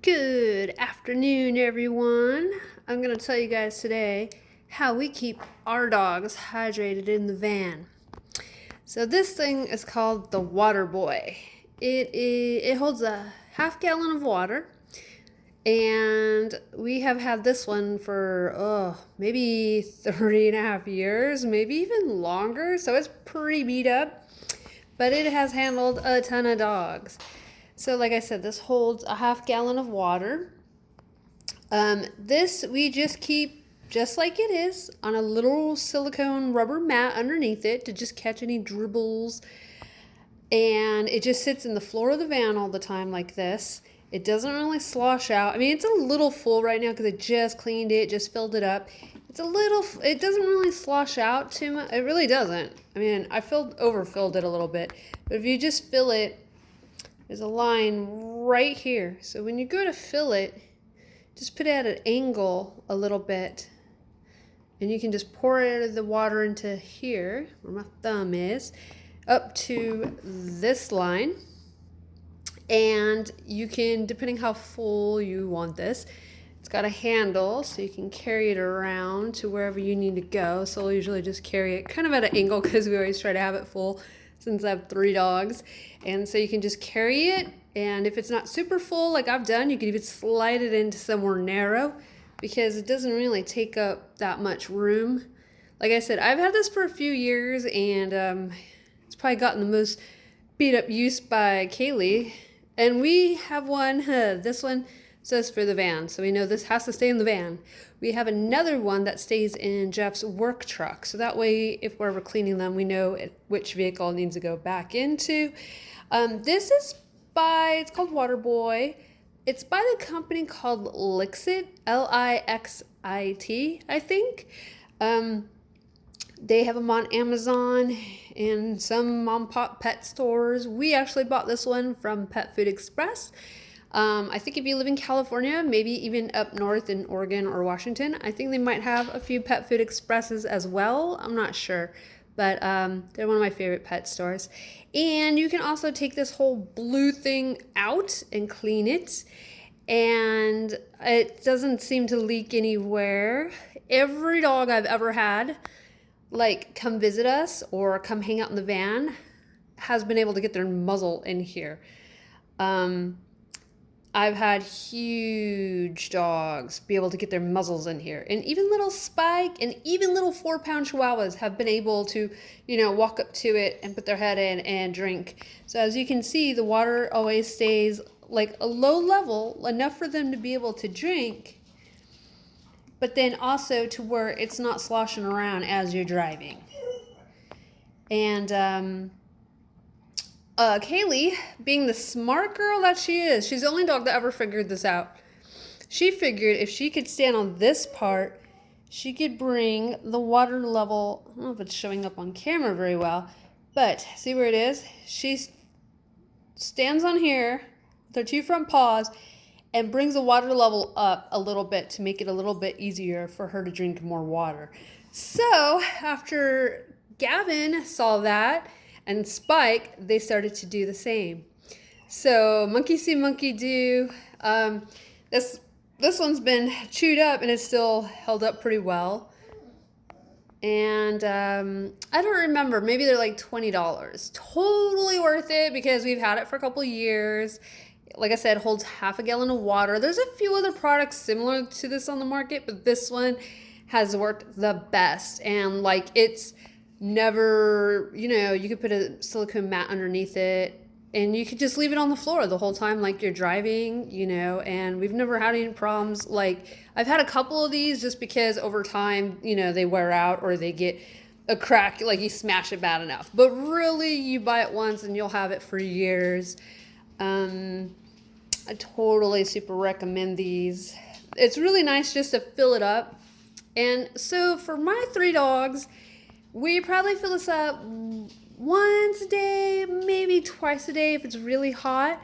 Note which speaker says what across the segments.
Speaker 1: Good afternoon, everyone. I'm going to tell you guys today how we keep our dogs hydrated in the van. So this thing is called the Water Boy. It holds a half gallon of water, and we have had this one for maybe 3.5 years, maybe even longer. So it's pretty beat up, but it has handled a ton of dogs. So like I said, this holds a half gallon of water. This we just keep just like it is on a little silicone rubber mat underneath it to just catch any dribbles. And it just sits in the floor of the van all the time like this. It doesn't really slosh out. I mean, it's a little full right now because I just cleaned it, just filled it up. It doesn't really slosh out too much. It really doesn't. I mean, overfilled it a little bit. But if you just fill it, there's a line right here. So when you go to fill it, just put it at an angle a little bit. And you can just pour the water into here, where my thumb is, up to this line. And you can, depending how full you want this, it's got a handle so you can carry it around to wherever you need to go. So I'll usually just carry it kind of at an angle because we always try to have it full since I have 3 dogs. And so you can just carry it, and if it's not super full like I've done, you can even slide it into somewhere narrow because it doesn't really take up that much room. Like I said, I've had this for a few years, and it's probably gotten the most beat up use by Kaylee. And we have one, this one says for the van, so we know this has to stay in the van. We have another one that stays in Jeff's work truck, so that way if we're ever cleaning them, we know which vehicle it needs to go back into. It's called Water Boy. It's by the company called Lixit, Lixit, I think. They have them on Amazon and some mom and pop pet stores. We actually bought this one from Pet Food Express. I think if you live in California, maybe even up north in Oregon or Washington, I think they might have a few Pet Food Expresses as well. I'm not sure, but they're one of my favorite pet stores. And you can also take this whole blue thing out and clean it, and it doesn't seem to leak anywhere. Every dog I've ever had come visit us or come hang out in the van has been able to get their muzzle in here. I've had huge dogs be able to get their muzzles in here. And even little Spike and even little 4-pound Chihuahuas have been able to, walk up to it and put their head in and drink. So as you can see, the water always stays like a low level, enough for them to be able to drink, but then also to where it's not sloshing around as you're driving. And Kaylee, being the smart girl that she is, she's the only dog that ever figured this out. She figured if she could stand on this part, she could bring the water level, I don't know if it's showing up on camera very well, but see where it is? She stands on here with her 2 front paws and brings the water level up a little bit to make it a little bit easier for her to drink more water. So after Gavin saw that, and Spike, they started to do the same. So monkey see, monkey do. This one's been chewed up and it's still held up pretty well. And I don't remember, maybe they're like $20. Totally worth it because we've had it for a couple of years. Like I said, holds half a gallon of water. There's a few other products similar to this on the market, but this one has worked the best. And it's never, you could put a silicone mat underneath it and you could just leave it on the floor the whole time like you're driving, and we've never had any problems. I've had a couple of these just because over time, they wear out or they get a crack, you smash it bad enough. But really, you buy it once and you'll have it for years. I totally super recommend these. It's really nice just to fill it up. And so for my 3 dogs, we probably fill this up once a day, maybe twice a day if it's really hot.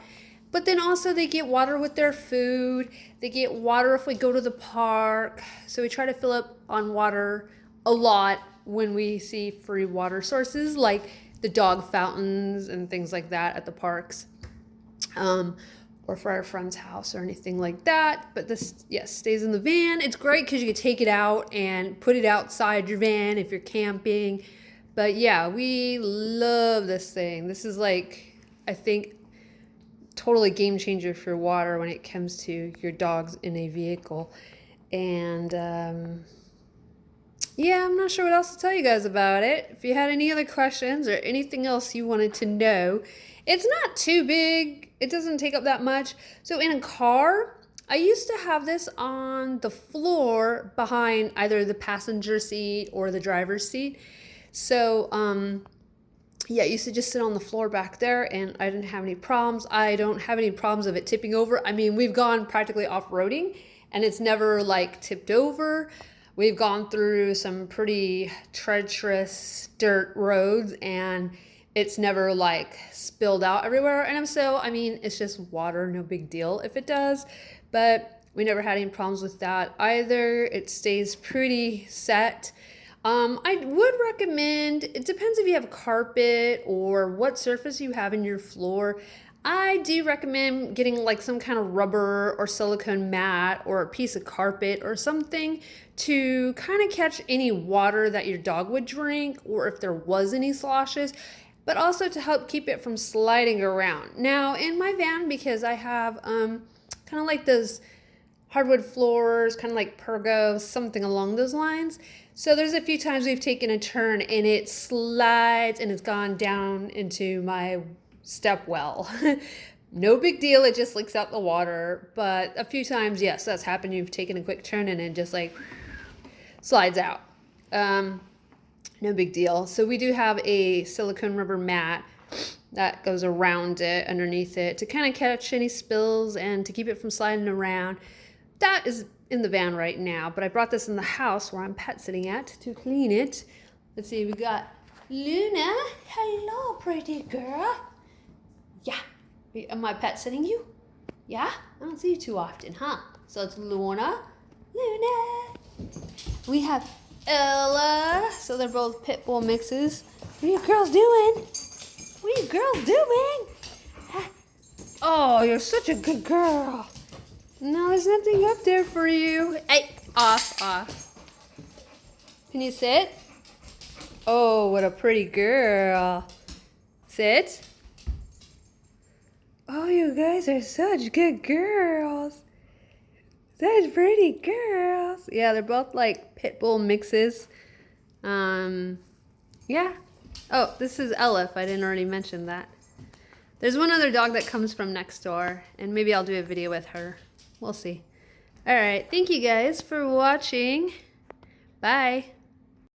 Speaker 1: But then also they get water with their food. They get water if we go to the park. So we try to fill up on water a lot when we see free water sources like the dog fountains and things like that at the parks. or for our friend's house or anything like that. But this, yes, stays in the van. It's great because you can take it out and put it outside your van if you're camping. But yeah, we love this thing. This is like, I think, totally game changer for water when it comes to your dogs in a vehicle. And yeah, I'm not sure what else to tell you guys about it. If you had any other questions or anything else you wanted to know, it's not too big. It doesn't take up that much. So in a car, I used to have this on the floor behind either the passenger seat or the driver's seat. So, yeah, I used to just sit on the floor back there and I didn't have any problems. I don't have any problems of it tipping over. I mean, we've gone practically off-roading and it's never like tipped over. We've gone through some pretty treacherous dirt roads and it's never like spilled out everywhere. And I mean, it's just water, no big deal if it does. But we never had any problems with that either. It stays pretty set. I would recommend, it depends if you have carpet or what surface you have in your floor. I do recommend getting like some kind of rubber or silicone mat or a piece of carpet or something to kind of catch any water that your dog would drink or if there was any sloshes, but also to help keep it from sliding around. Now in my van, because I have kind of like those hardwood floors, kind of like pergo, something along those lines. So there's a few times we've taken a turn and it slides and it's gone down into my step well. No big deal, it just leaks out the water. But a few times, yes, that's happened. You've taken a quick turn and it just like slides out. No big deal. So we do have a silicone rubber mat that goes around it, underneath it, to kind of catch any spills and to keep it from sliding around. That is in the van right now, but I brought this in the house where I'm pet sitting at to clean it. Let's see, we got Luna. Hello, pretty girl. Yeah, am I pet sitting you? Yeah, I don't see you too often, huh? So it's Luna. We have Ella. So they're both pit bull mixes. What are you girls doing? What are you girls doing? Oh, you're such a good girl. No, there's nothing up there for you. Hey, off. Can you sit? Oh, what a pretty girl. Sit. Oh, you guys are such good girls. Such pretty girls. Yeah, they're both like pit bull mixes. Yeah. Oh, this is Ella, if I didn't already mention that. There's one other dog that comes from next door, and maybe I'll do a video with her. We'll see. All right, thank you guys for watching. Bye.